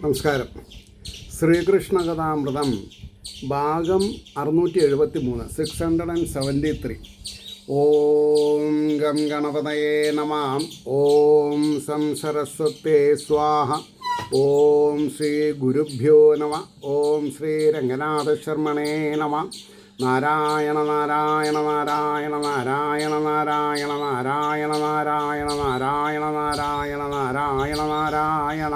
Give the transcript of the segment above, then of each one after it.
നമസ്കാരം. ശ്രീകൃഷ്ണകഥാമൃതം ഭാഗം 673 673. ഓം ഗം ഗണപതയേ നമഃ. ഓം സം സരസ്വതേ സ്വാഹ. ഓം ശ്രീ ഗുരുഭ്യോ നമഃ. ഓം ശ്രീ രംഗനാഥശർമ്മണേ നമഃ. നാരായണ നാരായണ നാരായണ നാരായണ നാരായണ നാരായണ നാരായണ നാരായണ നാരായണ നാരായണ നാരായണ.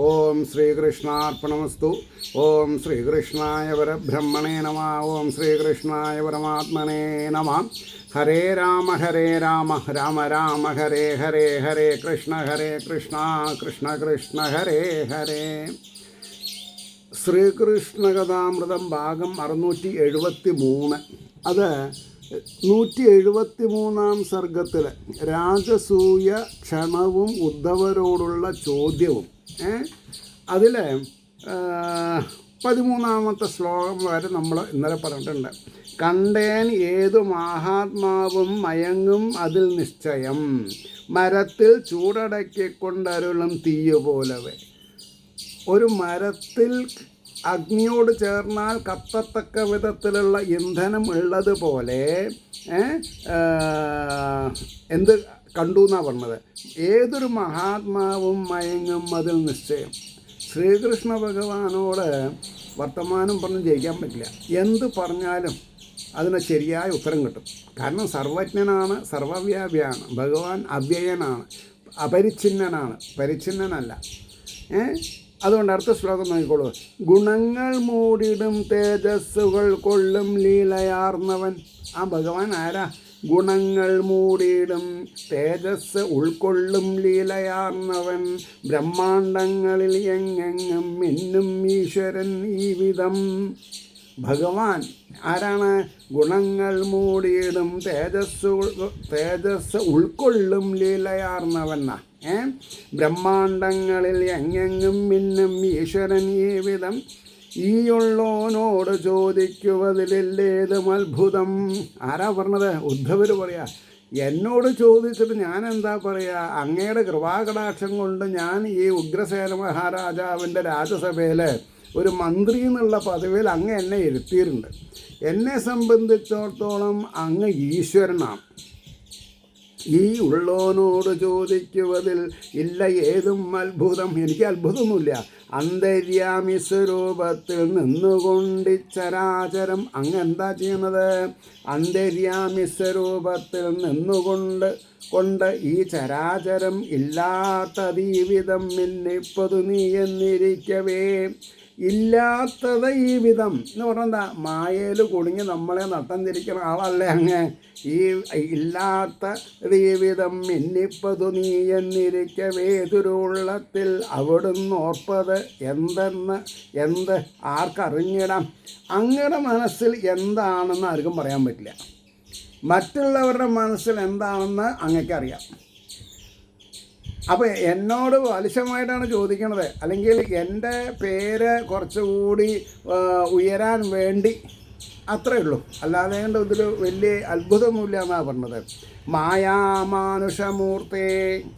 ഓം ശ്രീകൃഷ്ണാർപ്പണമസ്തു. ഓം ശ്രീകൃഷ്ണായ പരബ്രഹ്മണേ നമഃ. ഓം ശ്രീകൃഷ്ണായ പരമാത്മനേ നമഃ. ഹരേ രാമ രാമ രാമ ഹരേ ഹരേ, ഹരേ കൃഷ്ണ കൃഷ്ണ കൃഷ്ണ ഹരേ ഹരേ. ശ്രീകൃഷ്ണകഥാമൃതം ഭാഗം 673. അത് 173-ാം സർഗത്തിൽ രാജസൂയ ക്ഷണവും ഉദ്ധവരോടുള്ള ചോദ്യവും അതിൽ 13-ാമത്തെ ശ്ലോകം വരെ നമ്മൾ ഇന്നലെ പറഞ്ഞിട്ടുണ്ട്. കണ്ടേൻ ഏതു മഹാത്മാവും മയങ്ങും അതിൽ നിശ്ചയം, മരത്തിൽ ചൂടടക്കിക്കൊണ്ടരുളും തീയുപോലവേ. ഒരു മരത്തിൽ അഗ്നിയോട് ചേർന്നാൽ കത്തത്തക്ക വിധത്തിലുള്ള ഇന്ധനം ഉള്ളതുപോലെ എന്ത് കണ്ടു എന്നാണ് പറഞ്ഞത്. ഏതൊരു മഹാത്മാവും മയങ്ങും അതിൽ നിശ്ചയം. ശ്രീകൃഷ്ണ ഭഗവാനോട് വർത്തമാനം പറഞ്ഞ് ജയിക്കാൻ പറ്റില്ല. എന്ത് പറഞ്ഞാലും അതിന് ശരിയായ ഉത്തരം കിട്ടും. കാരണം സർവജ്ഞനാണ്, സർവവ്യാപിയാണ്. ഭഗവാൻ അവ്യയനാണ്, അപരിച്ഛിന്നനാണ്, പരിച്ഛിന്നനല്ല. അതുകൊണ്ട് അടുത്ത ശ്ലോകം നോക്കിക്കോളൂ. ഗുണങ്ങൾ മൂടിടും തേജസ്സുകൾ കൊള്ളും ലീലയാർന്നവൻ. ആ ഭഗവാൻ ആരാ? ഗുണങ്ങൾ മൂടിയിടും തേജസ് ഉൾക്കൊള്ളും ലീലയാർന്നവൻ. ബ്രഹ്മാണ്ടങ്ങളിൽ എങ്ങെങ്ങും മിന്നും ഈശ്വരൻ ഈ വിധം. ഭഗവാൻ ആരാണ്? ഗുണങ്ങൾ മൂടിയിടും തേജസ് ഉൾക്കൊള്ളും ലീലയാർന്നവനാ. ബ്രഹ്മാണ്ടങ്ങളിൽ എങ്ങെങ്ങും മിന്നും ഈശ്വരൻ ഈ വിധം. ഈയുള്ളോനോട് ചോദിക്കുവതിലേതും അത്ഭുതം. ആരാ പറഞ്ഞത്? ഉദ്ധവർ പറയാ. എന്നോട് ചോദിച്ചിട്ട് ഞാൻ എന്താ പറയുക? അങ്ങയുടെ കൃപാകടാക്ഷം കൊണ്ട് ഞാൻ ഈ ഉഗ്രസേന മഹാരാജാവിൻ്റെ രാജസഭയിൽ ഒരു മന്ത്രി എന്നുള്ള പദവിയിൽ അങ്ങ് എന്നെ ഇരുത്തിയിട്ടുണ്ട്. എന്നെ സംബന്ധിച്ചിടത്തോളം അങ്ങ് ഈശ്വരനാണ്. ഈ ഉള്ളോനോട് ചോദിക്കുവതിൽ ഇല്ല ഏതും അത്ഭുതം. എനിക്ക് അത്ഭുതമൊന്നുമില്ല. അന്തര്യാമി സ്വരൂപത്തിൽ നിന്നുകൊണ്ട് ചരാചരം അങ്ങ് എന്താ ചെയ്യുന്നത്? അന്തര്യാമി സ്വരൂപത്തിൽ നിന്നുകൊണ്ട് ഈ ചരാചരം ഇല്ലാത്തത് ഈ വിധം മിന്നിപ്പതു നീ എന്നിരിക്കവേ. ഇല്ലാത്തത് ഈ വിധം എന്ന് പറഞ്ഞാൽ മായയിൽ കുടുങ്ങി നമ്മളെ നട്ടം തിരിക്കുന്ന ആളല്ലേ അങ്ങ്? ഈ ഇല്ലാത്ത ഈ വിധം മിന്നിപ്പതു നീ എന്നിരിക്കവേ തിരുവുള്ളത്തിൽ അവിടുന്ന് ഓർപ്പത് എന്ത് ആർക്കറിഞ്ഞിടാം? അങ്ങയുടെ മനസ്സിൽ എന്താണെന്ന് ആർക്കും പറയാൻ പറ്റില്ല. മറ്റുള്ളവരുടെ മനസ്സിൽ എന്താണെന്ന് അങ്ങയ്ക്കറിയാം. അപ്പോൾ എന്നോട് ബാലിശമായിട്ടാണ് ചോദിക്കണത്, അല്ലെങ്കിൽ എൻ്റെ പേര് കുറച്ചുകൂടി ഉയരാൻ വേണ്ടി, അത്രയേ ഉള്ളൂ. അല്ലാതെ ഇതിൽ വലിയ അത്ഭുതമൊന്നുമില്ല എന്നാണ് പറഞ്ഞത്. മായാമാനുഷമൂർത്തേ,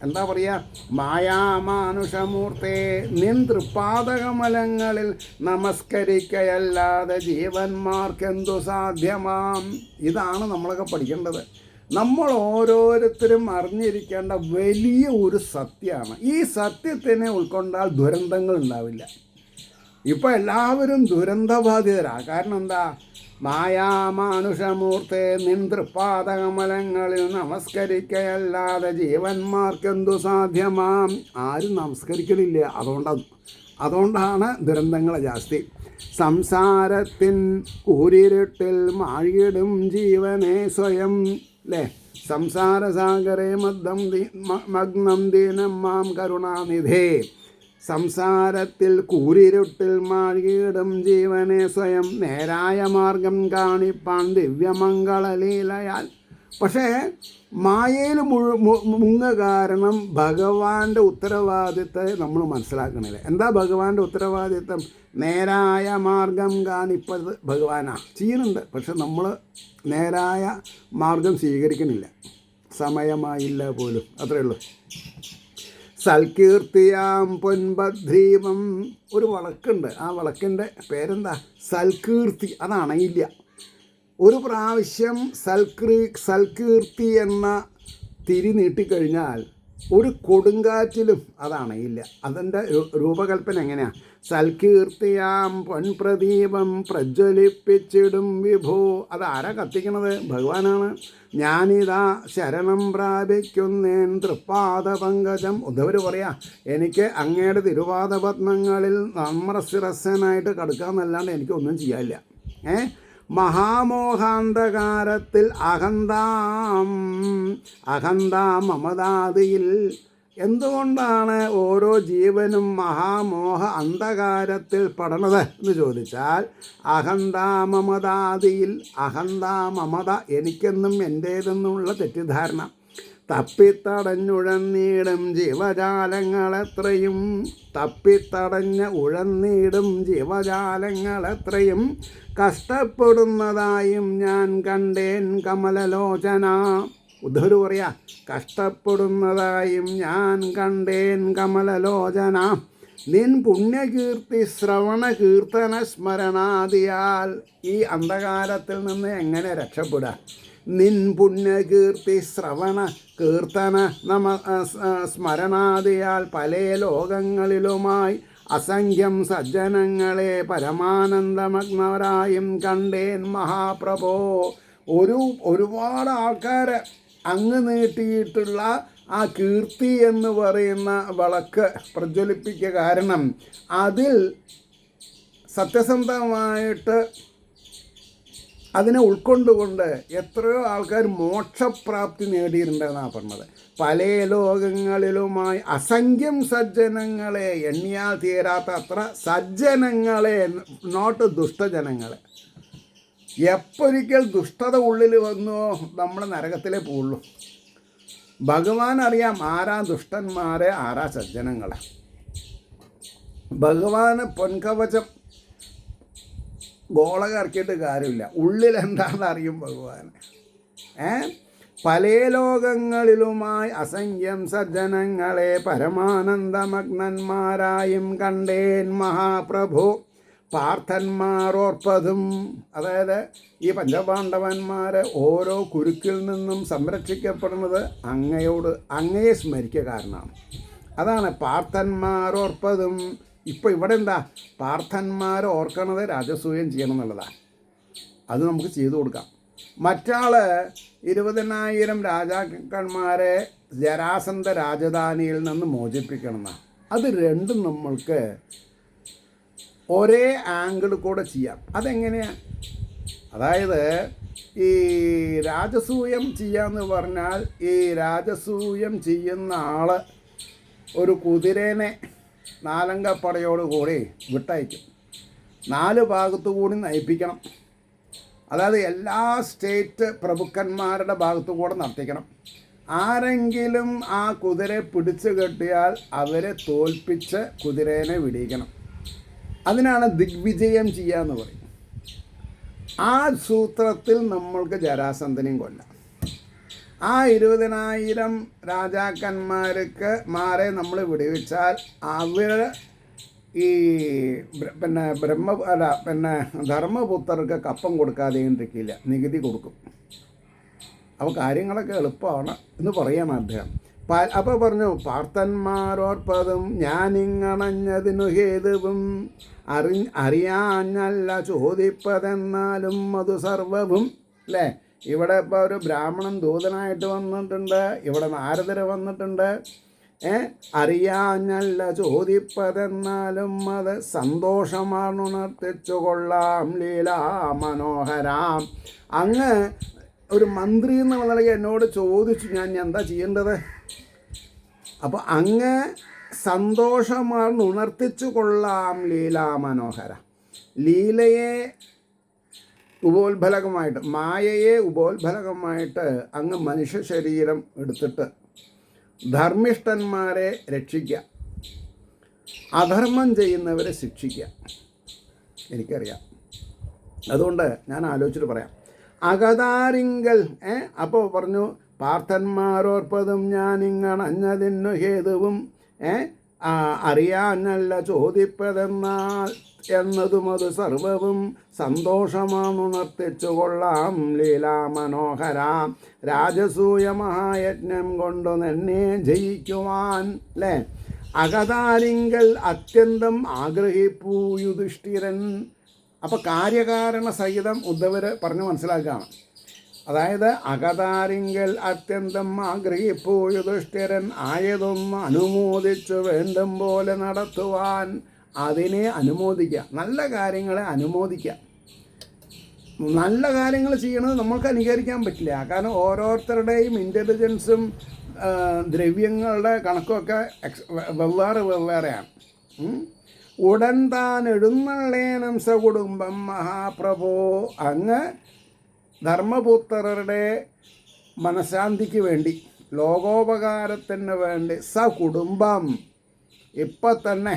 എന്താ പറയുക? മായാമാനുഷമൂർത്തേ നിൻ തൃപാദകമലങ്ങളിൽ നമസ്കരിക്കയല്ലാതെ ജീവന്മാർക്കെന്തു സാധ്യമാം. ഇതാണ് നമ്മളൊക്കെ പഠിക്കേണ്ടത്. നമ്മൾ ഓരോരുത്തരും അറിഞ്ഞിരിക്കേണ്ട വലിയ ഒരു സത്യമാണ്. ഈ സത്യത്തിനെ ഉൾക്കൊണ്ടാൽ ദുരന്തങ്ങൾ ഉണ്ടാവില്ല. ഇപ്പോൾ എല്ലാവരും ദുരന്തബാധിതരാണ്. കാരണം എന്താ? മായാമാനുഷമൂർത്തേ നിൻ തൃപാദകമലങ്ങളിൽ നമസ്കരിക്കയല്ലാതെ ജീവന്മാർക്കെന്തു സാധ്യമാം. ആരും നമസ്കരിക്കലില്ല. അതുകൊണ്ടാണ് ദുരന്തങ്ങൾ ജാസ്തി. സംസാരത്തിൻ കൂരിരുട്ടിൽ മാഴിയിടും ജീവനെ സ്വയം. അല്ലേ? സംസാരസാഗരേ മഗ്നം ദീനം മാം കരുണാനിധേ. സംസാരത്തിൽ കൂരിരുട്ടിൽ മാഴിയിടും ജീവനെ സ്വയം. നേരായ മാർഗം കാണിപ്പാൻ ദിവ്യമംഗളലീലയാൽ. പക്ഷേ മായയിൽ മുങ്ങ കാരണം ഭഗവാന്റെ ഉത്തരവാദിത്തം നമ്മൾ മനസ്സിലാക്കണില്ല. എന്താ ഭഗവാന്റെ ഉത്തരവാദിത്തം? നേരായ മാർഗം കാണിപ്പത് ഭഗവാനാണ് ചെയ്യുന്നുണ്ട്. പക്ഷെ നമ്മൾ നേരായ മാർഗം സ്വീകരിക്കണില്ല. സമയമായില്ല പോലും. അത്രയേ ഉള്ളൂ. സൽകീർത്തിയാം പൊൻഭദ്രീപം. ഒരു വിളക്കുണ്ട്, ആ വിളക്കിൻ്റെ പേരെന്താ? സൽകീർത്തി. അണയില്ല. ഒരു പ്രാവശ്യം സൽകീർത്തി എന്ന തിരി നീട്ടിക്കഴിഞ്ഞാൽ ഒരു കൊടുങ്കാറ്റിലും അണയില്ല. അതിൻ്റെ രൂപകൽപ്പന എങ്ങനെയാണ്? സൽകീർത്തിയാം പൊൻപ്രദീപം പ്രജ്വലിപ്പിച്ചിടും വിഭോ. അതാരാ കത്തിക്കണത്? ഭഗവാനാണ്. ഞാനിതാ ശരണം പ്രാപിക്കുന്നേൻ തൃപ്പാദപങ്കജം. ഉദ്ധവർ പറയാ, എനിക്ക് അങ്ങയുടെ തിരുവാദപത്മങ്ങളിൽ നമ്രശിരസ്സനായിട്ട് കടക്കാമെന്നല്ലാണ്ട് എനിക്കൊന്നും ചെയ്യാനില്ല. മഹാമോഹാന്ധകാരത്തിൽ അഹന്താം മമതാദിയിൽ. എന്തുകൊണ്ടാണ് ഓരോ ജീവനും മഹാമോഹ അന്ധകാരത്തിൽ പെടണത് എന്ന് ചോദിച്ചാൽ, അഹന്താമമതാദിയിൽ. മമത, എനിക്കെന്നും എൻ്റേതെന്നുള്ള തെറ്റിദ്ധാരണ തപ്പിത്തടഞ്ഞുഴന്നീടും ജീവജാലങ്ങളെത്രയും. ഉഴന്നീടും ജീവജാലങ്ങളെത്രയും കഷ്ടപ്പെടുന്നതായും ഞാൻ കണ്ടേൻ കമലലോചന. ഉദ്ധവർ പറയാ, കഷ്ടപ്പെടുന്നതായും ഞാൻ കണ്ടേൻ കമലലോചന. നിൻ പുണ്യകീർത്തി ശ്രവണ കീർത്തന സ്മരണാദിയാൽ. ഈ അന്ധകാരത്തിൽ നിന്ന് എങ്ങനെ രക്ഷപ്പെടാം? നിൻ പുണ്യകീർത്തി ശ്രവണ കീർത്തന സ്മരണാദിയാൽ പല ലോകങ്ങളിലുമായി അസംഖ്യം സജ്ജനങ്ങളെ പരമാനന്ദമഗ്നവരായും കണ്ടേൻ മഹാപ്രഭോ. ഒരുപാട് ആൾക്കാരെ അങ്ങ് നീട്ടിയിട്ടുള്ള ആ കീർത്തി എന്ന് പറയുന്ന വിളക്ക് പ്രജ്വലിപ്പിക്കുക. കാരണം അതിൽ സത്യസന്ധമായിട്ട് അതിനെ ഉൾക്കൊണ്ടുകൊണ്ട് എത്രയോ ആൾക്കാർ മോക്ഷപ്രാപ്തി നേടിയിട്ടുണ്ടെന്നാണ് പറഞ്ഞത്. പല ലോകങ്ങളിലുമായി അസംഖ്യം സജ്ജനങ്ങളെ, എണ്ണിയാൽ തീരാത്ത അത്ര സജ്ജനങ്ങളെ, നോട്ട് ദുഷ്ടജനങ്ങളെ. എപ്പൊരിക്കൽ ദുഷ്ടത ഉള്ളിൽ വന്നോ നമ്മൾ നരകത്തിലേ പോവുള്ളൂ. ഭഗവാൻ അറിയാം ആരാ ദുഷ്ടന്മാരെ, ആരാ സജ്ജനങ്ങളെ. ഭഗവാന് പൊൻകവചം ഗോളക ഇറക്കിയിട്ട് കാര്യമില്ല, ഉള്ളിൽ എന്താണെന്ന് അറിയും ഭഗവാൻ. പല ലോകങ്ങളിലുമായി അസംഖ്യം സജ്ജനങ്ങളെ പരമാനന്ദമഗ്നന്മാരായും കണ്ടേൻ മഹാപ്രഭു. പാർത്ഥന്മാരോർപ്പതും, അതായത് ഈ പഞ്ചപാണ്ഡവന്മാരെ ഓരോ കുരുക്കിൽ നിന്നും സംരക്ഷിക്കപ്പെടുന്നത് അങ്ങയെ സ്മരിക്കുക കാരണമാണ്. അതാണ് പാർത്ഥന്മാരോർപ്പതും. ഇപ്പോൾ ഇവിടെ എന്താ? പാർത്ഥന്മാരെ ഓർക്കണത് രാജസൂയം ചെയ്യണം എന്നുള്ളതാണ്. അത് നമുക്ക് ചെയ്തു കൊടുക്കാം. മറ്റാൾ 20,000 രാജാക്കന്മാരെ ജരാസന്ധ രാജധാനിയിൽ നിന്ന് മോചിപ്പിക്കണം എന്നാണ്. അത് രണ്ടും നമ്മൾക്ക് ഒരേ ആംഗിൾ കൂടെ ചെയ്യാം. അതെങ്ങനെയാണ്? അതായത് ഈ രാജസൂയം ചെയ്യാന്ന് പറഞ്ഞാൽ, ഈ രാജസൂയം ചെയ്യുന്ന ആൾ ഒരു കുതിരേനെ 4 അംഗപ്പടയോടുകൂടി വിട്ടയക്കും. 4 ഭാഗത്തു കൂടി നയിപ്പിക്കണം. അതായത് എല്ലാ സ്റ്റേറ്റ് പ്രഭുക്കന്മാരുടെ ഭാഗത്തു കൂടെ നടത്തിക്കണം. ആരെങ്കിലും ആ കുതിരയെ പിടിച്ചു കെട്ടിയാൽ അവരെ തോൽപ്പിച്ച് കുതിരേനെ വിടിയിക്കണം. അതിനാണ് ദിഗ്വിജയം ചെയ്യുക എന്ന് പറയും. ആ സൂത്രത്തിൽ നമ്മൾക്ക് ജരാസന്ധനെയും കൊല്ലാം. ആ 20,000 രാജാക്കന്മാരെ നമ്മൾ വിടുവിച്ചാൽ അവർ ഈ ധർമ്മപുത്രർക്ക് കപ്പം കൊടുക്കാതെ ഇരിക്കില്ല, നികുതി കൊടുക്കും. അപ്പോൾ കാര്യങ്ങളൊക്കെ എളുപ്പമാണ് എന്ന് പറയണം അദ്ദേഹം. അപ്പോൾ പറഞ്ഞു, പാർത്ഥന്മാരോർപ്പതും ഞാനിങ്ങണഞ്ഞതിനു ഹേതുവും അറിയാഞ്ഞല്ല ചോദിപ്പതെന്നാലും അത് സർവവും. അല്ലേ? ഇവിടെ ഇപ്പോൾ ഒരു ബ്രാഹ്മണൻ ദൂതനായിട്ട് വന്നിട്ടുണ്ട്, ഇവിടെ നാരദര് വന്നിട്ടുണ്ട്. അറിയാഞ്ഞല്ല ചോദിപ്പതെന്നാലും അത് സന്തോഷമാണുണർത്തിച്ചു കൊള്ളാം ലീലാ മനോഹരാം. അങ്ങ് ഒരു മന്ത്രി എന്നുള്ള നിലയ്ക്ക് എന്നോട് ചോദിച്ചു ഞാൻ എന്താ ചെയ്യേണ്ടത്. അപ്പോൾ അങ്ങ് സന്തോഷമാണുണർത്തിച്ചു കൊള്ളാം ലീലാ മനോഹര. ലീലയെ ഉപോത്ഫലകമായിട്ട്, മായയെ ഉപോത്ഫലകമായിട്ട് അങ്ങ് മനുഷ്യ ശരീരം എടുത്തിട്ട് ധർമ്മിഷ്ഠന്മാരെ രക്ഷിക്കുക, അധർമ്മം ചെയ്യുന്നവരെ ശിക്ഷിക്കുക. എനിക്കറിയാം, അതുകൊണ്ട് ഞാൻ ആലോചിച്ചിട്ട് പറയാം. അകതാരിങ്കൽ അപ്പോൾ പറഞ്ഞു, പാർത്ഥന്മാരോർപ്പതും ഞാനിങ്ങണഞ്ഞതിന്നു ഹേതുവും അറിയാനല്ല ചോദിപ്പതെന്നാൽ എന്നതും അത് സർവവും സന്തോഷമാണുണർത്തിച്ചു കൊള്ളാം. ലീലാമനോഹരാം രാജസൂയ മഹായജ്ഞം കൊണ്ടു എന്നെ ജയിക്കുവാൻ അല്ലേ അകതാരിങ്കൽ അത്യന്തം ആഗ്രഹിപ്പൂ യുധിഷ്ഠിരൻ. അപ്പോൾ കാര്യകാരണ സഹിതം ഉദ്ധവർ പറഞ്ഞു മനസ്സിലാക്കുകയാണ്. അതായത് അകതാരിങ്കൽ അത്യന്തം ആഗ്രഹിപ്പൂ യുധിഷ്ഠിരൻ ആയതൊന്ന് അനുമോദിച്ചു വേണ്ടും പോലെ നടത്തുവാൻ. അതിനെ അനുമോദിക്കുക, നല്ല കാര്യങ്ങളെ അനുമോദിക്കുക. നല്ല കാര്യങ്ങൾ ചെയ്യണത് നമ്മൾക്ക് അനുകരിക്കാൻ പറ്റില്ല. കാരണം ഓരോരുത്തരുടെയും ഇൻ്റലിജൻസും ദ്രവ്യങ്ങളുടെ കണക്കൊക്കെ വെവ്വേറെയാണ്. ഉടൻ താൻ എഴുന്നള്ളേനം സകുടുംബം മഹാപ്രഭോ. അങ്ങ് ധർമ്മപുത്രരുടെ മനഃശാന്തിക്ക് വേണ്ടി, ലോകോപകാരത്തിന് വേണ്ടി സകുടുംബം ഇപ്പം തന്നെ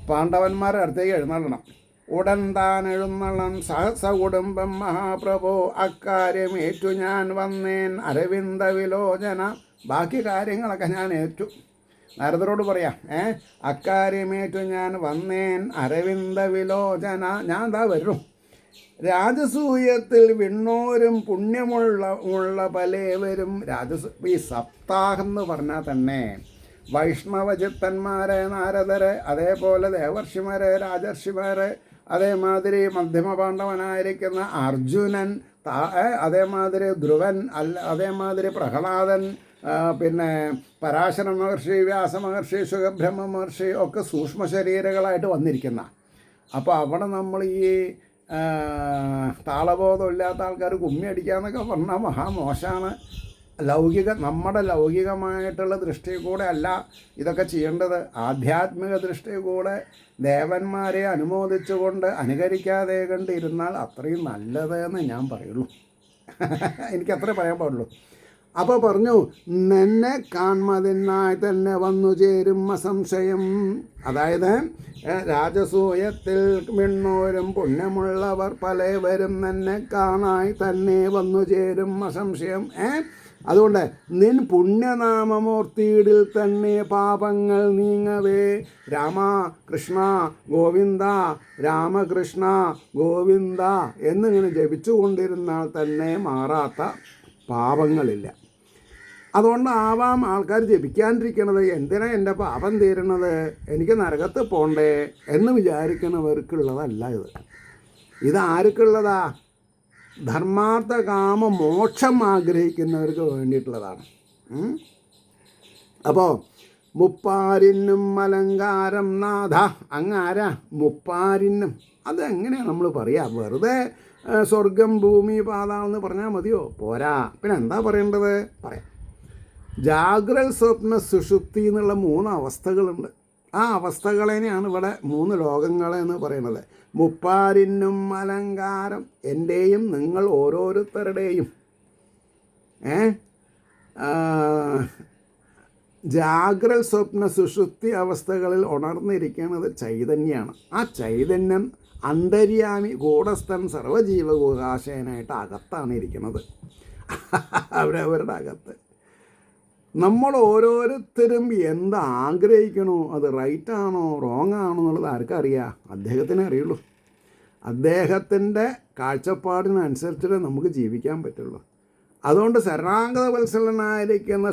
പാണ്ഡവന്മാരുടെ അടുത്തേക്ക് എഴുന്നള്ളണം. ഉടൻ താൻ എഴുന്നള്ളം സഹസകുടുംബം മഹാപ്രഭോ. അക്കാര്യം ഏറ്റു ഞാൻ വന്നേൻ അരവിന്ദ വിലോചന. ബാക്കി കാര്യങ്ങളൊക്കെ ഞാൻ ഏറ്റു. നാരദരോട് പറയാം, അക്കാര്യമേറ്റു ഞാൻ വന്നേൻ അരവിന്ദ വിലോചന. ഞാൻ ദാ വരും. രാജസൂയത്തിൽ വിണ്ണോരും പുണ്യമുള്ള പലേവരും. ഈ സപ്താഹം എന്ന് പറഞ്ഞാൽ തന്നെ വൈഷ്ണവചിത്തന്മാരെ, നാരദര്, അതേപോലെ ദേവർഷിമാരെ, രാജർഷിമാരെ, അതേമാതിരി മധ്യമപാണ്ഡവനായിരിക്കുന്ന അർജുനൻ, അതേമാതിരി ധ്രുവൻ, അതേമാതിരി പ്രഹ്ലാദൻ, പിന്നെ പരാശര മഹർഷി, വ്യാസമഹർഷി, സുഖബ്രഹ്മ മഹർഷി ഒക്കെ സൂക്ഷ്മ ശരീരങ്ങളായിട്ട് വന്നിരിക്കുന്ന. അപ്പോൾ അവിടെ നമ്മൾ ഈ താളബോധമില്ലാത്ത ആൾക്കാർ കുമ്മി അടിക്കാന്നൊക്കെ പറഞ്ഞാൽ മഹാമോശമാണ്. നമ്മുടെ ലൗകികമായിട്ടുള്ള ദൃഷ്ടി കൂടെ അല്ല ഇതൊക്കെ ചെയ്യേണ്ടത്. ആധ്യാത്മിക ദൃഷ്ടി കൂടെ ദേവന്മാരെ അനുമോദിച്ചുകൊണ്ട് അനുകരിക്കാതെ കണ്ടിരുന്നാൽ അത്രയും നല്ലതെന്ന് ഞാൻ പറയുള്ളൂ. എനിക്കത്രേ പറയാൻ പാടുള്ളൂ. അപ്പോൾ പറഞ്ഞു, നിന്നെ കാൺമതിനായി തന്നെ വന്നു ചേരും അസംശയം. അതായത് രാജസൂയത്തിൽ വിണ്ണോരും പുണ്യമുള്ളവർ പലവരും നിന്നെ കാണായി തന്നെ വന്നു ചേരും അസംശയം. അതുകൊണ്ട് നിൻ പുണ്യനാമമൂർത്തിയിൽ തന്നെ പാപങ്ങൾ നീങ്ങവേ. രാമ കൃഷ്ണ ഗോവിന്ദ, രാമകൃഷ്ണ ഗോവിന്ദ എന്നിങ്ങനെ ജപിച്ചുകൊണ്ടിരുന്നാൽ തന്നെ മാറാത്ത പാപങ്ങളില്ല. അതുകൊണ്ടാവാം ആൾക്കാർ ജപിക്കാണ്ടിരിക്കണത്. എന്തിനാ എൻ്റെ പാപം തീരണത്, എനിക്ക് നരകത്ത് പോണ്ടേ എന്ന് വിചാരിക്കുന്നവർക്കുള്ളതല്ല ഇത്. ഇതാർക്കുള്ളതാ? ധർമാർത്ഥ കാമ മോക്ഷം ആഗ്രഹിക്കുന്നവർക്ക് വേണ്ടിയിട്ടുള്ളതാണ്. അപ്പോൾ മുപ്പാരിനും അലങ്കാരം നാഥ. അങ്ങാരാ മുപ്പാരിനും? അതെങ്ങനെയാണ് നമ്മൾ പറയുക? വെറുതെ സ്വർഗം ഭൂമി പാതാളം എന്ന് പറഞ്ഞാൽ മതിയോ? പോരാ. പിന്നെ എന്താ പറയേണ്ടത്? പറയാം. ജാഗ്രൽ സ്വപ്ന സുഷുപ്തി എന്നുള്ള 3 അവസ്ഥകളുണ്ട്. ആ അവസ്ഥകളെയാണ് ഇവിടെ 3 ലോകങ്ങളെന്ന് പറയുന്നത്. മുപ്പാരിനും അലങ്കാരം, എൻ്റെയും നിങ്ങൾ ഓരോരുത്തരുടെയും ജാഗ്രൽ സ്വപ്ന സുഷുപ്തി അവസ്ഥകളിൽ ഉണർന്നിരിക്കുന്നത് ചൈതന്യമാണ്. ആ ചൈതന്യം അന്തര്യാമി ഗൂഢസ്ഥൻ സർവജീവകോകാശയനായിട്ട് അകത്താണ് ഇരിക്കുന്നത്. അവരവരുടെ അകത്ത്. നമ്മൾ ഓരോരുത്തരും എന്താഗ്രഹിക്കണോ അത് റൈറ്റാണോ റോങ് ആണോ എന്നുള്ളത് ആർക്കറിയാം? അദ്ദേഹത്തിനെ അറിയുള്ളൂ. അദ്ദേഹത്തിൻ്റെ കാഴ്ചപ്പാടിനനുസരിച്ചിട്ട് നമുക്ക് ജീവിക്കാൻ പറ്റുള്ളൂ. അതുകൊണ്ട് ശരണാഗത വത്സലനായിരിക്കുന്ന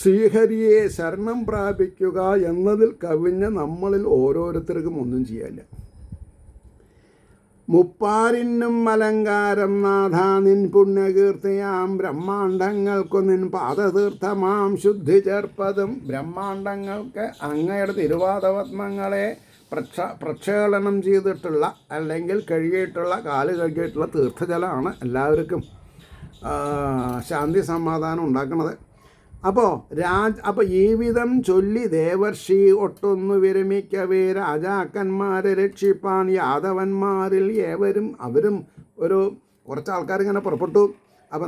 ശ്രീഹരിയെ ശരണം പ്രാപിക്കുക എന്നതിൽ കവിഞ്ഞ് നമ്മളിൽ ഓരോരുത്തർക്കും ഒന്നും ചെയ്യാനില്ല. മുപ്പാരിനും അലങ്കാരം നാഥ നിൻ പുണ്യകീർത്തിയാം ബ്രഹ്മാണ്ഡങ്ങൾക്കു നിൻ പാദതീർത്ഥമാം ശുദ്ധി ചേർപ്പതും. ബ്രഹ്മാണ്ഡങ്ങൾക്ക് അങ്ങയുടെ തിരുവാദപത്മങ്ങളെ പ്രക്ഷേളനം ചെയ്തിട്ടുള്ള അല്ലെങ്കിൽ കഴുകിയിട്ടുള്ള കാല് കഴുകിയിട്ടുള്ള തീർത്ഥജലമാണ് എല്ലാവർക്കും ശാന്തി സമാധാനം ഉണ്ടാക്കുന്നത്. അപ്പോൾ ഈ വിധം ചൊല്ലി ദേവർഷി ഒട്ടൊന്നു വിരമിക്കവേ രാജാക്കന്മാരെ രക്ഷിപ്പാൻ യാദവന്മാരിൽ ഏവരും അവരും കുറച്ച് ആൾക്കാരിങ്ങനെ പുറപ്പെട്ടു. അപ്പോൾ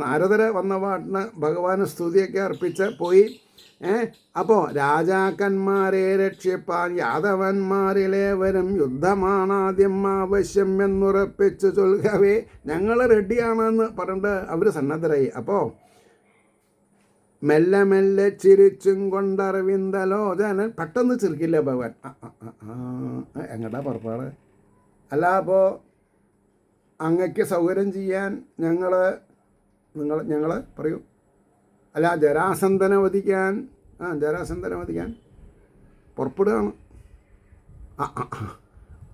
നാരദര് വന്ന പാട്ടിന് ഭഗവാന് സ്തുതിയൊക്കെ അർപ്പിച്ച് പോയി. അപ്പോൾ രാജാക്കന്മാരെ രക്ഷിപ്പാൻ യാദവന്മാരിലേവരും യുദ്ധമാണാദ്യം ആവശ്യം എന്നുറപ്പിച്ച് ചൊൽകവേ. ഞങ്ങൾ റെഡിയാണെന്ന് പറഞ്ഞിട്ട് അവർ സന്നദ്ധരായി. അപ്പോൾ മെല്ലെ മെല്ലെ ചിരിച്ചും കൊണ്ടറിവിന്ദലോചനൻ. പെട്ടെന്ന് ചിരിക്കില്ല ഭഗവാൻ. എങ്ങടാ പുറപ്പാട്? അല്ല, അപ്പോൾ അങ്ങക്ക് സൗകര്യം ചെയ്യാൻ ഞങ്ങൾ പറയൂ. അല്ല, ജരാസന്ധനെ വധിക്കാൻ പുറപ്പെടുകയാണ്.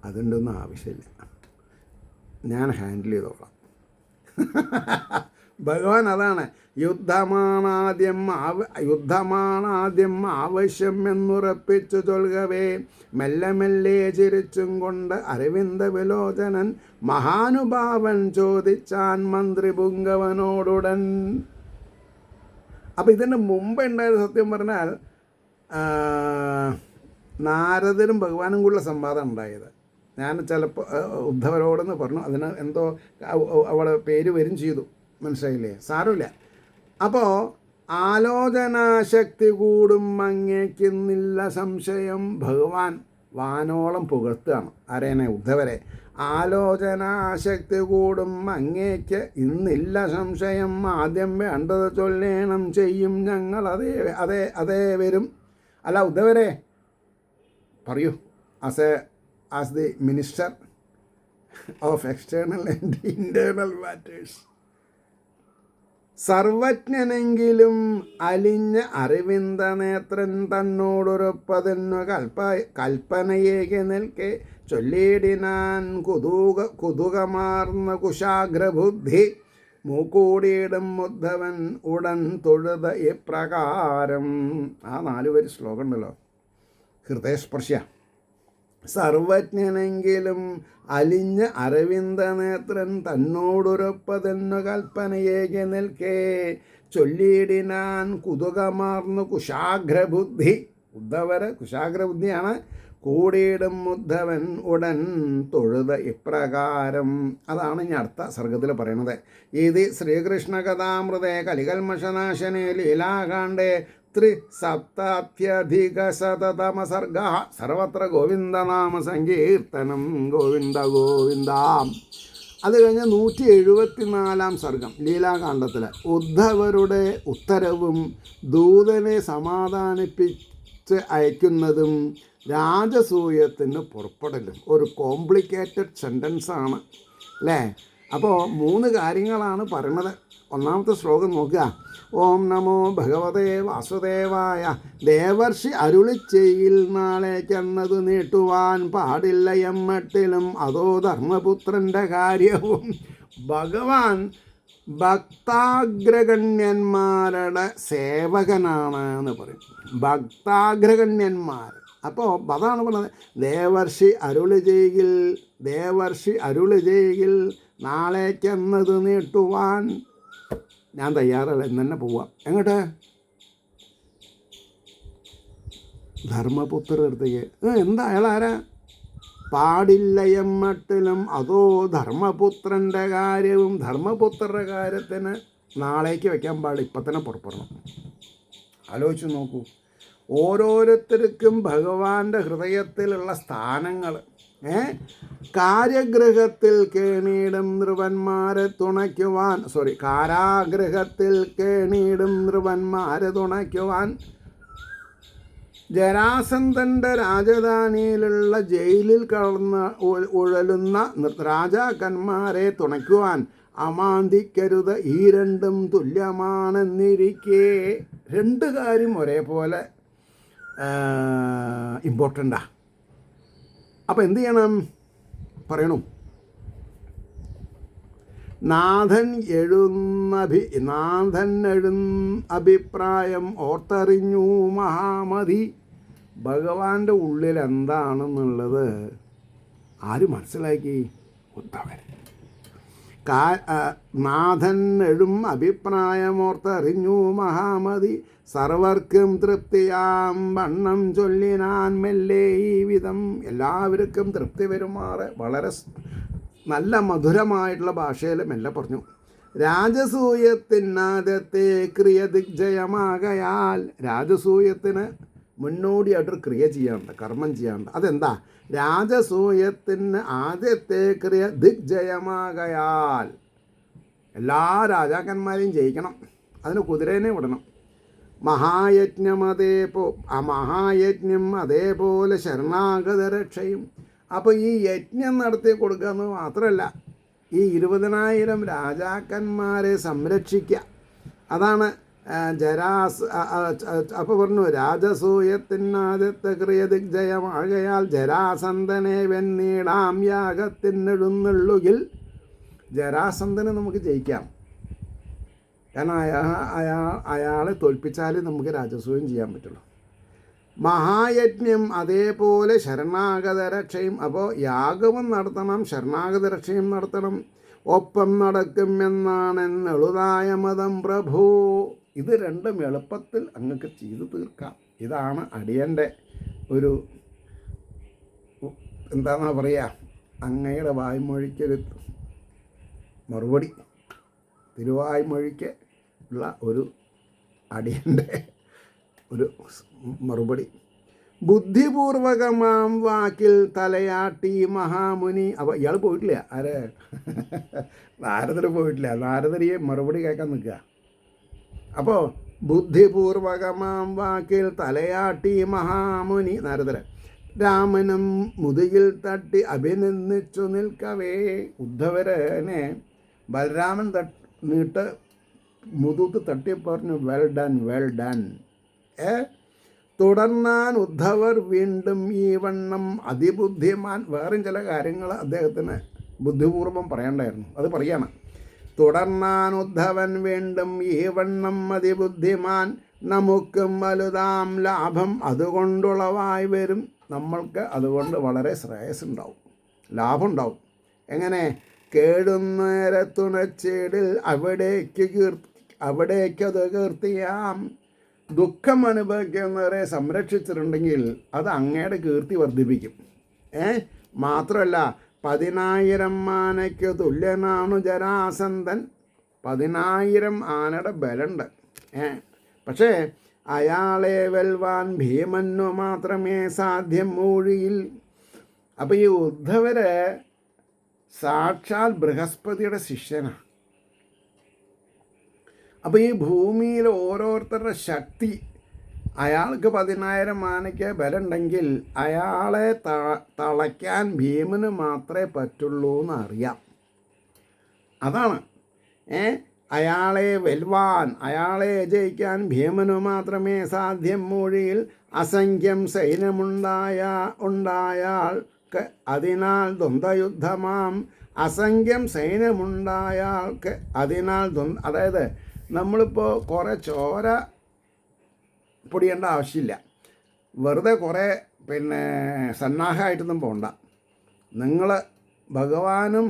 അതിൻ്റെ ഒന്നും ആവശ്യമില്ല, ഞാൻ ഹാൻഡിൽ ചെയ്തോളാം. ഭഗവാൻ അതാണ്, യുദ്ധമാണാദ്യം ആവശ്യം എന്നുറപ്പിച്ചു ചൊൽകവേ മെല്ലെ മെല്ലെ ചിരിച്ചും കൊണ്ട് അരവിന്ദ വിലോചനൻ മഹാനുഭാവൻ ചോദിച്ചാൻ മന്ത്രി പുങ്കവനോടുടൻ. അപ്പം ഇതിൻ്റെ മുമ്പ് ഉണ്ടായത് സത്യം പറഞ്ഞാൽ നാരദരും ഭഗവാനും കൂടിയുള്ള സംവാദം ഉണ്ടായത്. ഞാൻ ചിലപ്പോൾ ഉദ്ധവരോടെന്ന് പറഞ്ഞു, അതിന് എന്തോ അവളെ പേര് വരും ചെയ്തു, മനസ്സിലായില്ലേ? സാരമില്ല. അപ്പോൾ ആലോചനാശക്തി കൂടും അങ്ങേക്കുന്നില്ല സംശയം. ഭഗവാൻ വാനോളം പുകഴ്ത്തുകയാണ് ആരേനെ? ഉദ്ധവരെ. ആലോചനാശക്തി കൂടും അങ്ങേക്ക് ഇന്നില്ല സംശയം. ആദ്യം വേണ്ടത് ചൊല്ലേണം ചെയ്യും ഞങ്ങൾ അതേ വരും. അല്ല ഉദ്ധവരെ പറയൂ, as the minister of external and internal matters. സർവജ്ഞനെങ്കിലും അലിഞ്ഞ അറിവിന്ദ നേത്രൻ തന്നോടുറപ്പതെന്നു കൽപ്പനയേകി നിൽക്കെ ചൊല്ലിയിടിനാൻ കുതുകമാർന്ന കുശാഗ്രബുദ്ധി. മൂക്കൂടിയിടും ഉദ്ധവൻ ഉടൻ തൊഴുത ഇപ്രകാരം. ആ 4 വരി ശ്ലോകം ഉണ്ടല്ലോ, ഹൃദയസ്പർശ്യ. സർവജ്ഞനെങ്കിലും അലിഞ്ഞ അരവിന്ദ നേത്രൻ തന്നോടുറപ്പതെന്നു കൽപ്പനയേകി നിൽക്കേ ചൊല്ലിയിടിനാൻ കുതുകമാർന്നു കുശാഗ്രബുദ്ധി. ഉദ്ധവര് കുശാഗ്രബുദ്ധിയാണ്. കൂടിയിടും ഉദ്ധവൻ ഉടൻ തൊഴുത ഇപ്രകാരം. അതാണ് ഇനി അടുത്ത സർഗത്തിൽ പറയുന്നത്. ഇത് ശ്രീകൃഷ്ണ കഥാമൃതേ കലികൽമഷനാശനെ ലീലാകാണ്ഡേ 3,700 സർഗ. സർവത്ര ഗോവിന്ദനാമ സങ്കീർത്തനം. ഗോവിന്ദ ഗോവിന്ദ. അത് കഴിഞ്ഞ് 174 സർഗം ലീലാകാണ്ഡത്തിൽ ഉദ്ധവരുടെ ഉത്തരവും ദൂതനെ സമാധാനിപ്പിച്ച് അയക്കുന്നതും രാജസൂയത്തിന് പുറപ്പെടലും. ഒരു കോംപ്ലിക്കേറ്റഡ് സെൻറ്റൻസാണ് അല്ലേ? അപ്പോൾ 3 കാര്യങ്ങളാണ് പറയണത്. ഒന്നാമത്തെ ശ്ലോകം നോക്കുക. ഓം നമോ ഭഗവതേ വാസുദേവായ. ദേവർഷി അരുളിച്ചെയ്യിൽ നാളേക്കെന്നത് നീട്ടുവാൻ പാടില്ല എമ്മട്ടിലും അതോ ധർമ്മപുത്രൻ്റെ കാര്യവും. ഭഗവാൻ ഭക്താഗ്രഗണ്യന്മാരുടെ സേവകനാണ് എന്ന് പറയും. ഭക്താഗ്രഗണ്യന്മാർ. അപ്പോൾ അതാണ് പറഞ്ഞത്, ദേവർഷി അരുളി ചെയ്യിൽ നാളേക്കെന്നത് നീട്ടുവാൻ ഞാൻ തയ്യാറല്ല, ഇന്ന് തന്നെ പോവാം. എങ്ങോട്ട്? ധർമ്മപുത്രരുടെ അടുത്തേക്ക്. എന്താ അയാളാരാ? പാടില്ല എമ്മട്ടിലും അതോ ധർമ്മപുത്രൻ്റെ കാര്യവും. ധർമ്മപുത്രരുടെ കാര്യത്തിന് നാളേക്ക് വയ്ക്കാൻ പാടില്ല, ഇപ്പം തന്നെ പുറപ്പെടണം. ആലോചിച്ച് നോക്കൂ. ഓരോരുത്തർക്കും ഭഗവാന്റെ ഹൃദയത്തിലുള്ള സ്ഥാനങ്ങൾ. കാര്യഗൃഹത്തിൽ കേണീടും നൃപന്മാരെ തുണയ്ക്കുവാൻ കാരാഗൃഹത്തിൽ കേണീടും നൃപന്മാരെ തുണയ്ക്കുവാൻ. ജരാസന്ധൻ്റെ രാജധാനിയിലുള്ള ജയിലിൽ കടന്ന് ഉഴലുന്ന രാജാക്കന്മാരെ തുണയ്ക്കുവാൻ അമാന്തിക്കരുത്. ഈ രണ്ടും തുല്യമാണെന്നിരിക്കെ. 2 കാര്യം ഒരേപോലെ ഇമ്പോർട്ടൻ്റാ. അപ്പം എന്ത് ചെയ്യണം പറയണു. നാഥൻ അഭിപ്രായം ഓർത്തറിഞ്ഞു മഹാമതി. ഭഗവാന്റെ ഉള്ളിൽ എന്താണെന്നുള്ളത് ആര് മനസ്സിലാക്കി? ഉദ്ധവൻ. നാഥൻ അഭിപ്രായമോർത്തറിഞ്ഞു മഹാമതി. സർവർക്കും തൃപ്തിയാം വണ്ണം ചൊല്ലിനാൻ മെല്ലെ ഈ വിധം. എല്ലാവർക്കും തൃപ്തി വരുമാറ് വളരെ നല്ല മധുരമായിട്ടുള്ള ഭാഷയിൽ മെല്ലെ പറഞ്ഞു. രാജസൂയത്തിനാദ്യത്തെ ക്രിയ ദിഗ്ജയമാകയാൽ. രാജസൂയത്തിന് മുന്നോടിയായിട്ടൊരു ക്രിയ ചെയ്യാറുണ്ട്, കർമ്മം ചെയ്യാറുണ്ട്. അതെന്താ? രാജസൂയത്തിന് ആദ്യത്തെ ക്രിയ ദിഗ്ജയമാകയാൽ. എല്ലാ രാജാക്കന്മാരെയും ജയിക്കണം, അതിന് കുതിരേനെ വിടണം. മഹായജ്ഞം അതേപോലെ ശരണാഗത രക്ഷയും. അപ്പോൾ ഈ യജ്ഞം നടത്തി കൊടുക്കുക എന്ന് മാത്രമല്ല, ഈ 20,000 രാജാക്കന്മാരെ സംരക്ഷിക്കുക. അതാണ് അപ്പോൾ പറഞ്ഞു, രാജസൂയത്തിനാദ്യത്തെ ക്രിയദിഗ്ജയമാകയാൽ ജരാസന്ധനെ വെന്നീടാം യാഗത്തിനെഴുന്നള്ളുകിൽ. ജരാസന്ധനെ നമുക്ക് ജയിക്കാം, കാരണം അയാളെ തോൽപ്പിച്ചാലേ നമുക്ക് രാജസൂയം ചെയ്യാൻ പറ്റുള്ളൂ. മഹായജ്ഞം അതേപോലെ ശരണാഗത രക്ഷയും. അപ്പോൾ യാഗവും നടത്തണം, ശരണാഗത രക്ഷയും നടത്തണം, ഒപ്പം നടക്കും എന്നാണെന്നെളുതായ മതം പ്രഭു. ഇത് രണ്ടും എളുപ്പത്തിൽ അങ്ങക്ക് ചെയ്തു തീർക്കാം. ഇതാണ് അടിയൻ്റെ ഒരു എന്താണെന്നാ പറയുക, അങ്ങയുടെ വായ്മൊഴിക്കൊരു മറുപടി, തിരുവായ്മൊഴിക്ക് ഉള്ള ഒരു അടിയൻ്റെ ഒരു മറുപടി. ബുദ്ധിപൂർവകമാം വാക്കിൽ തലയാട്ടി മഹാമുനി. അപ്പോൾ ഇയാൾ പോയിട്ടില്ല, ആരെ നാരദർ പോയിട്ടില്ല, നാരദരിയെ മറുപടി കേൾക്കാൻ നിൽക്കുക. അപ്പോൾ ബുദ്ധിപൂർവകമാം വാക്കിൽ തലയാട്ടി മഹാമുനി നാരദർ രാമനും മുതുകിൽ തട്ടി അഭിനന്ദിച്ചു നിൽക്കവേ. ഉദ്ധവരനെ ബലരാമൻ മുതുക് തട്ടി പറഞ്ഞു, well done, well done. തുടർന്നാൻ Uddhavar വീണ്ടും ഈ വണ്ണം അതിബുദ്ധിമാൻ. വേറെയും ചില കാര്യങ്ങൾ അദ്ദേഹത്തിന് ബുദ്ധിപൂർവം പറയണ്ടായിരുന്നു, അത് പറയാണ്. തുടർന്നാൻ ഉദ്ധവൻ വീണ്ടും ഈ വണ്ണം അതിബുദ്ധിമാൻ, നമുക്കും വലുതാം ലാഭം അതുകൊണ്ടുളവായി വരും. നമ്മൾക്ക് അതുകൊണ്ട് വളരെ ശ്രേയസ്സുണ്ടാവും, ലാഭം ഉണ്ടാവും. എങ്ങനെ? കേടുന്നേരത്തുണച്ചേടിൽ അവിടേക്കത് കീർത്തിയാം. ദുഃഖം അനുഭവിക്കുന്നവരെ സംരക്ഷിച്ചിട്ടുണ്ടെങ്കിൽ അത് അങ്ങയുടെ കീർത്തി വർദ്ധിപ്പിക്കും. മാത്രമല്ല 10,000 ആനയ്ക്ക് തുല്യനാണു ജരാസന്ധൻ. 10,000 ആനയുടെ ബലമുണ്ട്. പക്ഷേ അയാളെ വെൽവാൻ ഭീമനു മാത്രമേ സാധ്യം മൂഴിയിൽ. അപ്പോൾ ഈ ഉദ്ധവര് സാക്ഷാൽ ബൃഹസ്പതിയുടെ ശിഷ്യനാണ്. അപ്പോൾ ഈ ഭൂമിയിൽ ഓരോരുത്തരുടെ ശക്തി, അയാൾക്ക് 10,000 ആനയ്ക്ക് ബലമുണ്ടെങ്കിൽ അയാളെ തളയ്ക്കാൻ ഭീമന് മാത്രമേ പറ്റുള്ളൂ എന്നറിയാം. അതാണ് അയാളെ വെൽവാൻ, അയാളെ ജയിക്കാൻ ഭീമനു മാത്രമേ സാധ്യം മൂഴിയിൽ. അസംഖ്യം സൈന്യമുണ്ടായാൾക്ക് അതിനാൽ ദ്വന്ദ്വയുദ്ധമാം. അസംഖ്യം സൈന്യമുണ്ടായാൾക്ക് അതിനാൽ അതായത് നമ്മളിപ്പോൾ കുറേ ചോര പൊടിയേണ്ട ആവശ്യമില്ല, വെറുതെ കുറേ സന്നാഹമായിട്ടൊന്നും പോകണ്ട. നിങ്ങൾ ഭഗവാനും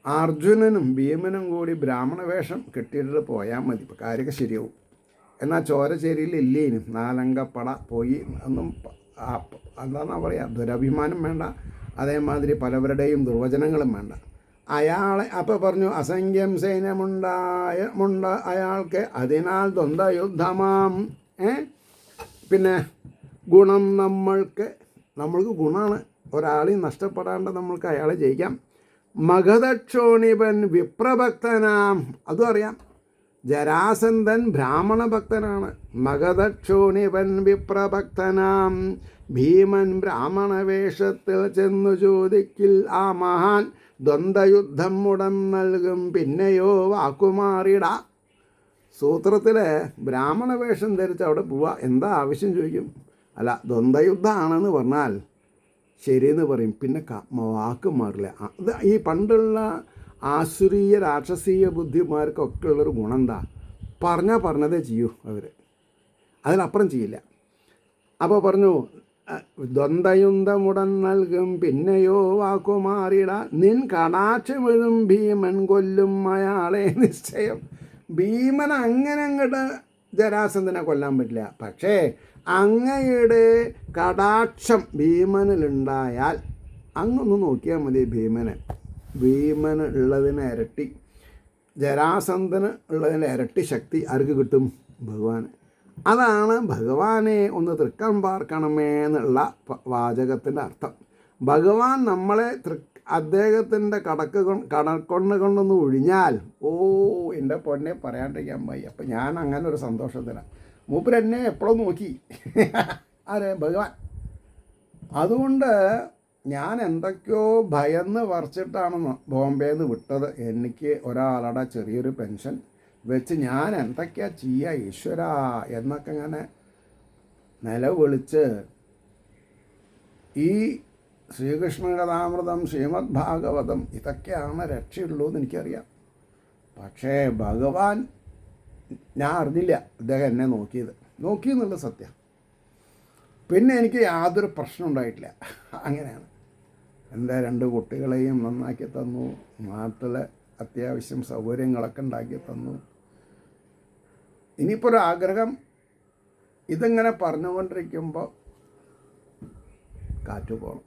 അർജുനനും ഭീമനും കൂടി ബ്രാഹ്മണ വേഷം കെട്ടിയിട്ട് പോയാൽ മതി, ഇപ്പോൾ കാര്യമൊക്കെ ശരിയാവും. എന്നാൽ ചോരച്ചേരിയിൽ ഇല്ലേനും 4 അംഗപ്പട പോയി ഒന്നും എന്താണെന്നാ പറയുക, ദുരഭിമാനം വേണ്ട, അതേമാതിരി പലവരുടെയും ദുർവചനങ്ങളും വേണ്ട. അയാളെ അപ്പോൾ പറഞ്ഞു, അസംഖ്യം അയാൾക്ക് അതിനാൽ ദ്വന്ദ്വയുദ്ധമാം. പിന്നെ ഗുണം നമ്മൾക്ക് ഗുണമാണ്, ഒരാളെയും നഷ്ടപ്പെടാണ്ട് നമ്മൾക്ക് അയാളെ ജയിക്കാം. മഗധക്ഷോണിപൻ വിപ്രഭക്തനാം, അതും അറിയാം. ജരാസന്ധൻ ബ്രാഹ്മണ ഭക്തനാണ്. മഗധക്ഷോണിപൻ വിപ്രഭക്തനാം. ഭീമൻ ബ്രാഹ്മണ വേഷത്തിൽ ചെന്നു ചോദിക്കിൽ ആ മഹാൻ. ദ്വന്ദ്വയുദ്ധം ഉടൻ നൽകും പിന്നെയോ വാക്കുമാറിട. സൂത്രത്തിൽ ബ്രാഹ്മണ വേഷം ധരിച്ച് അവിടെ പോവുക, എന്താ ആവശ്യം ചോദിക്കും. അല്ല, ദ്വന്ദ്വയുദ്ധമാണെന്ന് പറഞ്ഞാൽ ശരിയെന്ന് പറയും, പിന്നെ വാക്ക് മാറില്ല. അത് ഈ പണ്ടുള്ള ആസുരീയ രാക്ഷസീയ ബുദ്ധിമാർക്കൊക്കെ ഉള്ളൊരു ഗുണം എന്താ, പറഞ്ഞതേ ചെയ്യൂ അവർ, അതിനപ്പുറം ചെയ്യില്ല. അപ്പോൾ പറഞ്ഞു, ദ്വന്ദ്വയുദ്ധമുടൻ നൽകും പിന്നെയോ വാക്കുമാറിട. നിൻ കടാക്ഷമെഴും ഭീമൻ കൊല്ലും അയാളെ നിശ്ചയം. ഭീമൻ അങ്ങനെ അങ്ങോട്ട് ജരാസന്ധനെ കൊല്ലാൻ പറ്റില്ല, പക്ഷേ അങ്ങയുടെ കടാക്ഷം ഭീമനിലുണ്ടായാൽ അങ്ങൊന്ന് നോക്കിയാൽ മതി. ഭീമന് ഉള്ളതിന് ഇരട്ടി, ജരാസന്ധന് ഉള്ളതിന് ഇരട്ടി ശക്തി ആർക്ക് കിട്ടും? ഭഗവാന്. അതാണ് ഭഗവാനെ ഒന്ന് തൃക്കം പാർക്കണമേ എന്നുള്ള വാചകത്തിൻ്റെ അർത്ഥം. ഭഗവാൻ നമ്മളെ അദ്ദേഹത്തിൻ്റെ കടക്കൊണ്ണ് കൊണ്ടൊന്ന് ഒഴിഞ്ഞാൽ എൻ്റെ പൊന്നെ പറയാണ്ടിരിക്കാൻ പോയി. അപ്പം ഞാൻ അങ്ങനെ ഒരു സന്തോഷത്തിലാണ്. മൂപ്പർ എന്നെ എപ്പോഴും നോക്കി ആരെ ഭഗവാൻ. അതുകൊണ്ട് ഞാൻ എന്തൊക്കെയോ ഭയന്ന് വരച്ചിട്ടാണ് ബോംബെയിൽ നിന്ന് വിട്ടത്. എനിക്ക് ഒരാളുടെ ചെറിയൊരു പെൻഷൻ വെച്ച് ഞാൻ എന്തൊക്കെയാണ് ചെയ്യുക ഈശ്വര എന്നൊക്കെ ഇങ്ങനെ നിലവിളിച്ച് ഈ ശ്രീകൃഷ്ണ കഥാമൃതം, ശ്രീമദ് ഭാഗവതം ഇതൊക്കെയാണ് രക്ഷയുള്ളൂ എന്ന് എനിക്കറിയാം. പക്ഷേ ഭഗവാൻ ഞാൻ അറിഞ്ഞില്ല അദ്ദേഹം എന്നെ നോക്കി എന്നുള്ള സത്യം. പിന്നെ എനിക്ക് യാതൊരു പ്രശ്നം ഉണ്ടായിട്ടില്ല. അങ്ങനെയാണ്. എൻ്റെ 2 കുട്ടികളെയും നന്നാക്കി തന്നു. നാട്ടിൽ അത്യാവശ്യം സൗകര്യങ്ങളൊക്കെ ഉണ്ടാക്കി തന്നു. ഇനിയിപ്പോൾ ഒരു ആഗ്രഹം, ഇതിങ്ങനെ പറഞ്ഞുകൊണ്ടിരിക്കുമ്പോൾ കാറ്റ് പോകണം.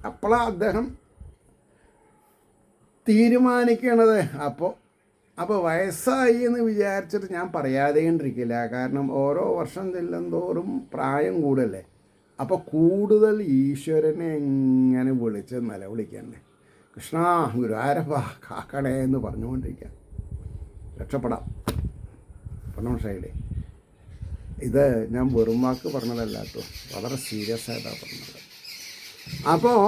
അപ്പോഴാണ് അദ്ദേഹം തീരുമാനിക്കണത്. അപ്പോൾ വയസ്സായി എന്ന് വിചാരിച്ചിട്ട് ഞാൻ പറയാതെണ്ടിരിക്കില്ല. കാരണം ഓരോ വർഷം ചെല്ലുന്തോറും പ്രായം കൂടല്ലേ. അപ്പോൾ കൂടുതൽ ഈശ്വരനെ എങ്ങനെ വിളിച്ച് നിലവിളിക്കണ്ടേ, കൃഷ്ണ ഗുരുവായൂരപ്പ കാക്കണേ എന്ന് പറഞ്ഞുകൊണ്ടിരിക്കുക. രക്ഷപ്പെടാം. മനസ്സിലായില്ലേ? ഇത് ഞാൻ വെറും വാക്ക് പറഞ്ഞതല്ല കേട്ടോ, വളരെ സീരിയസ് ആയിട്ടാണ് പറഞ്ഞത്. അപ്പോൾ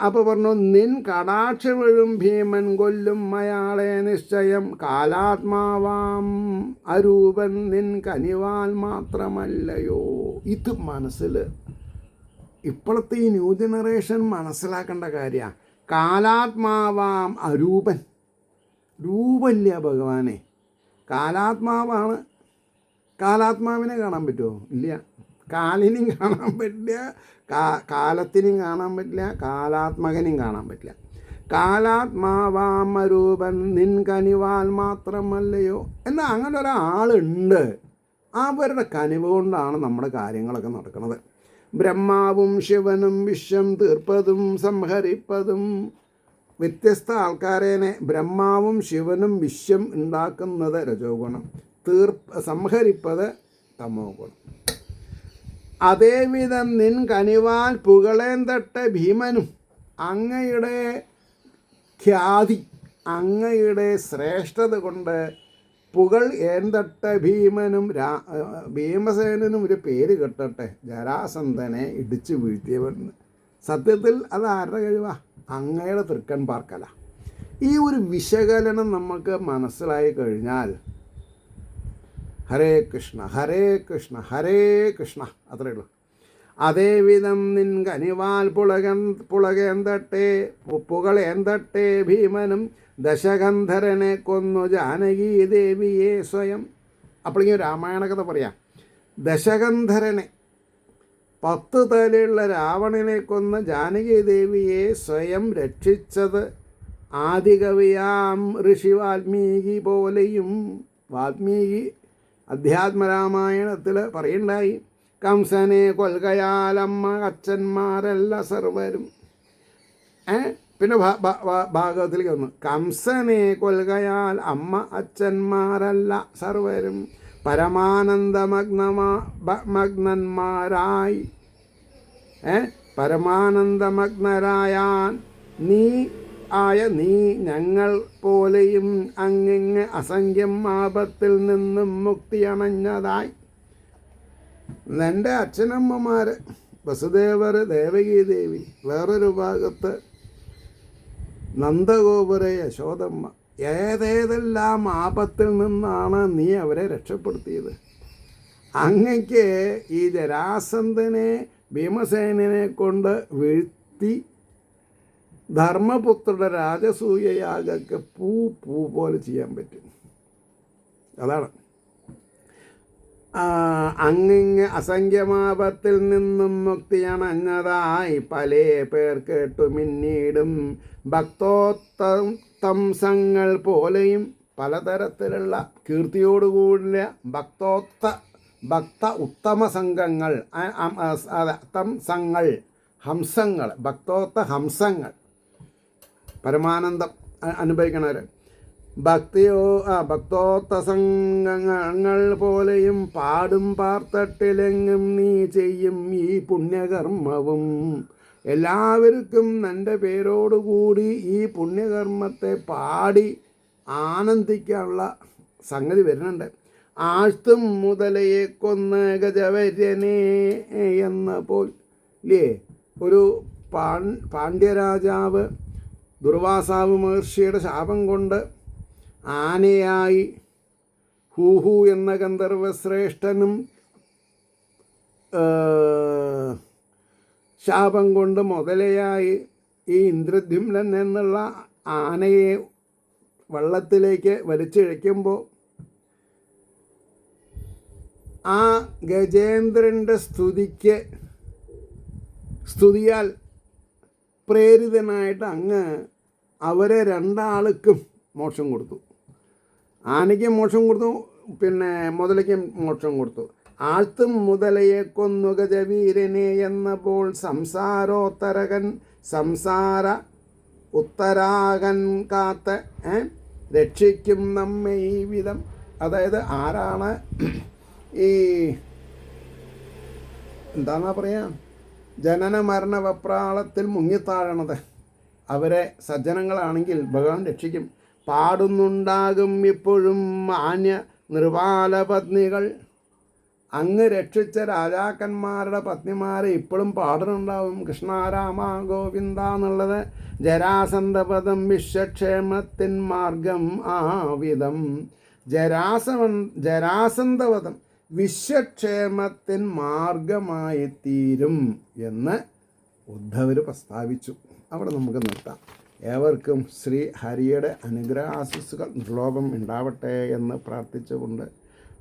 അപ്പോൾ പറഞ്ഞു, നിൻ കടാക്ഷമെഴും ഭീമൻ കൊല്ലും അയാളെ നിശ്ചയം, കാലാത്മാവാം അരൂപൻ നിൻ കനിവാൽ മാത്രമല്ലയോ. ഇത് മനസ്സിൽ ഇപ്പോഴത്തെ ഈ ന്യൂ ജനറേഷൻ മനസ്സിലാക്കേണ്ട കാര്യമാണ്. കാലാത്മാവാം അരൂപൻ, രൂപമില്ല ഭഗവാനെ. കാലാത്മാവാണ്. കാലാത്മാവിനെ കാണാൻ പറ്റുമോ? ഇല്ല. കാലിനും കാണാൻ പറ്റില്ല, കാലത്തിനും കാണാൻ പറ്റില്ല, കാലാത്മകനും കാണാൻ പറ്റില്ല. കാലാത്മാവാം അരൂപൻ നിൻ കനിവാൽ മാത്രമല്ലയോ. എന്നാൽ അങ്ങനെ ഒരാളുണ്ട്. അവരുടെ കനിവ് കൊണ്ടാണ് നമ്മുടെ കാര്യങ്ങളൊക്കെ നടക്കുന്നത്. ബ്രഹ്മാവും ശിവനും വിശ്വം തീർപ്പതും സംഹരിപ്പതും. വ്യത്യസ്ത ആൾക്കാരേനെ ബ്രഹ്മാവും ശിവനും വിശ്വം ഉണ്ടാക്കുന്നത് രജോ ഗുണം, സംഹരിപ്പത് തമോ ഗുണം. അതേവിധം നിൻ കനിവാൽ പുകളേന്തട്ട ഭീമനും, അങ്ങയുടെ ഖ്യാതി, അങ്ങയുടെ ശ്രേഷ്ഠത കൊണ്ട് പുകൾ ഏന്തട്ട ഭീമനും ഭീമസേനനും ഒരു പേര് കെട്ടട്ടെ, ജരാസന്ധനെ ഇടിച്ചു വീഴ്ത്തിയവൻ. സത്യത്തിൽ അത് ആരുടെ കഴിവാ? അങ്ങയുടെ തൃക്കൺ പാർക്കല. ഈ ഒരു വിശകലനം നമുക്ക് മനസ്സിലായി കഴിഞ്ഞാൽ ഹരേ കൃഷ്ണ ഹരേ കൃഷ്ണ ഹരേ കൃഷ്ണ അത്രയേ ഉള്ളൂ. അതേവിധം നിൻ കനിവാൽ പുകളേന്തട്ടെ ഭീമനും ദശകന്ധരനെ കൊന്നു ജാനകി ദേവിയെ സ്വയം. അപ്പോഴേക്കും രാമായണ കഥ പറയാം. ദശകന്ധരനെ, 10 തലയുള്ള രാവണനെ കൊന്ന ജാനകി ദേവിയെ സ്വയം രക്ഷിച്ചത് ആദികവിയാം ഋഷി വാൽമീകി പോലെയും. വാൽമീകി അധ്യാത്മരാമായണത്തിൽ പറയുണ്ടായി, കംസനെ കൊൽകയാലമ്മ അച്ഛന്മാരല്ല സർവരും. പിന്നെ ഭാഗവത്തിലേക്ക് വന്നു, കംസനെ കൊൽകയാൽ അമ്മ അച്ഛന്മാരല്ല സർവരും പരമാനന്ദമഗ്നരായാൻ നീ ഞങ്ങൾ പോലെയും അങ്ങിങ്ങ് അസംഖ്യം ആപത്തിൽ നിന്നും മുക്തി അണഞ്ഞതായി. എൻ്റെ അച്ഛനമ്മമാർ വസുദേവർ, ദേവകീ ദേവി, വേറൊരു ഭാഗത്ത് നന്ദഗോപുര യശോദമ്മ, ഏതേതെല്ലാം ആപത്തിൽ നിന്നാണ് നീ അവരെ രക്ഷപ്പെടുത്തിയത്. അങ്ങയ്ക്ക് ഈ ജരാസന്ധനെ ഭീമസേനനെ കൊണ്ട് വീഴ്ത്തി ധർമ്മപുത്രയുടെ രാജസൂയയാഗൊക്കെ പൂ പോലെ ചെയ്യാൻ പറ്റും. അതാണ് അങ്ങിങ്ങ് അസംഖ്യമാപത്തിൽ നിന്നും മുക്തിയണഞ്ഞതായി പലേ പേർ കേട്ടു പിന്നീടും ഭക്തോത്തംസങ്ങൾ പോലെയും പലതരത്തിലുള്ള കീർത്തിയോടുകൂടിയ ഭക്ത ഉത്തമ സംഘങ്ങൾ, തംസങ്ങൾ, ഹംസങ്ങൾ, ഭക്തോത്ത ഹംസങ്ങൾ, പരമാനന്ദം അനുഭവിക്കണവർ ഭക്തോത്തസംഗങ്ങൾ പോലെയും പാടും പാർത്തട്ടിലെങ്ങും നീ ചെയ്യും ഈ പുണ്യകർമ്മവും. എല്ലാവർക്കും നിൻ്റെ പേരോടുകൂടി ഈ പുണ്യകർമ്മത്തെ പാടി ആനന്ദിക്കാനുള്ള സംഗതി വരുന്നുണ്ട്. ആഴ്ത്തും മുതലയെ കൊന്ന് ഗജവര്യനെ എന്ന പോലെ ഒരു പാണ്ഡ്യരാജാവ് ദുർവാസാവ് മഹർഷിയുടെ ശാപം കൊണ്ട് ആനയായി ഹൂഹു എന്ന ഗന്ധർവശ്രേഷ്ഠനും ശാപം കൊണ്ട് മുതലയായി ഈ ഇന്ദ്രദ്യുമ്നൻ എന്നുള്ള ആനയെ വെള്ളത്തിലേക്ക് വലിച്ചിഴയ്ക്കുമ്പോൾ ആ ഗജേന്ദ്രൻ്റെ സ്തുതിയാൽ പ്രേരിതനായിട്ട് അങ്ങ് അവരെ രണ്ടാൾക്കും മോക്ഷം കൊടുത്തു. ആനയ്ക്കും മോക്ഷം കൊടുത്തു, പിന്നെ മുതലയ്ക്കും മോക്ഷം കൊടുത്തു. ആഴ്ത്തും മുതലയെ കൊന്നു ഗജവീരനെ എന്നപ്പോൾ സംസാര ഉത്തരാകൻ കാത്ത് രക്ഷിക്കും നമ്മെ ഈ വിധം. അതായത് ആരാണ് ഈ എന്താന്നാ പറയുക, ജനന മരണ വെപ്രാളത്തിൽ മുങ്ങിത്താഴണത്, അവരെ സജ്ജനങ്ങളാണെങ്കിൽ ഭഗവാൻ രക്ഷിക്കും. പാടുന്നുണ്ടാകും ഇപ്പോഴും മാന്യ നിർവാല പത്നികൾ. അങ്ങ് രക്ഷിച്ച രാജാക്കന്മാരുടെ പത്നിമാരെ ഇപ്പോഴും പാടുന്നുണ്ടാവും കൃഷ്ണ രാമ ഗോവിന്ദ എന്നുള്ളത്. ജരാസന്ധപദം വിശ്വക്ഷേമത്തിൻ മാർഗം ആവിധം. ജരാസന്ധവധം വിശ്വക്ഷേമത്തിൻ മാർഗമായി തീരും എന്ന് ഉദ്ധവർ പ്രസ്താവിച്ചു. അവിടെ നമുക്ക് നിർത്താം. ഏവർക്കും ശ്രീ ഹരിയുടെ അനുഗ്രഹാശിസ്സുകൾ നിർലോഭം ഉണ്ടാവട്ടെ എന്ന് പ്രാർത്ഥിച്ചുകൊണ്ട്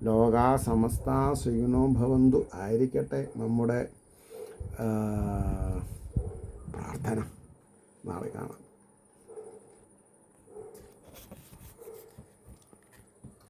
ലോകാ സമസ്ത സുഖിനോ ഭവന്തു ആയിരിക്കട്ടെ നമ്മുടെ പ്രാർത്ഥന. നാളെ കാണാം.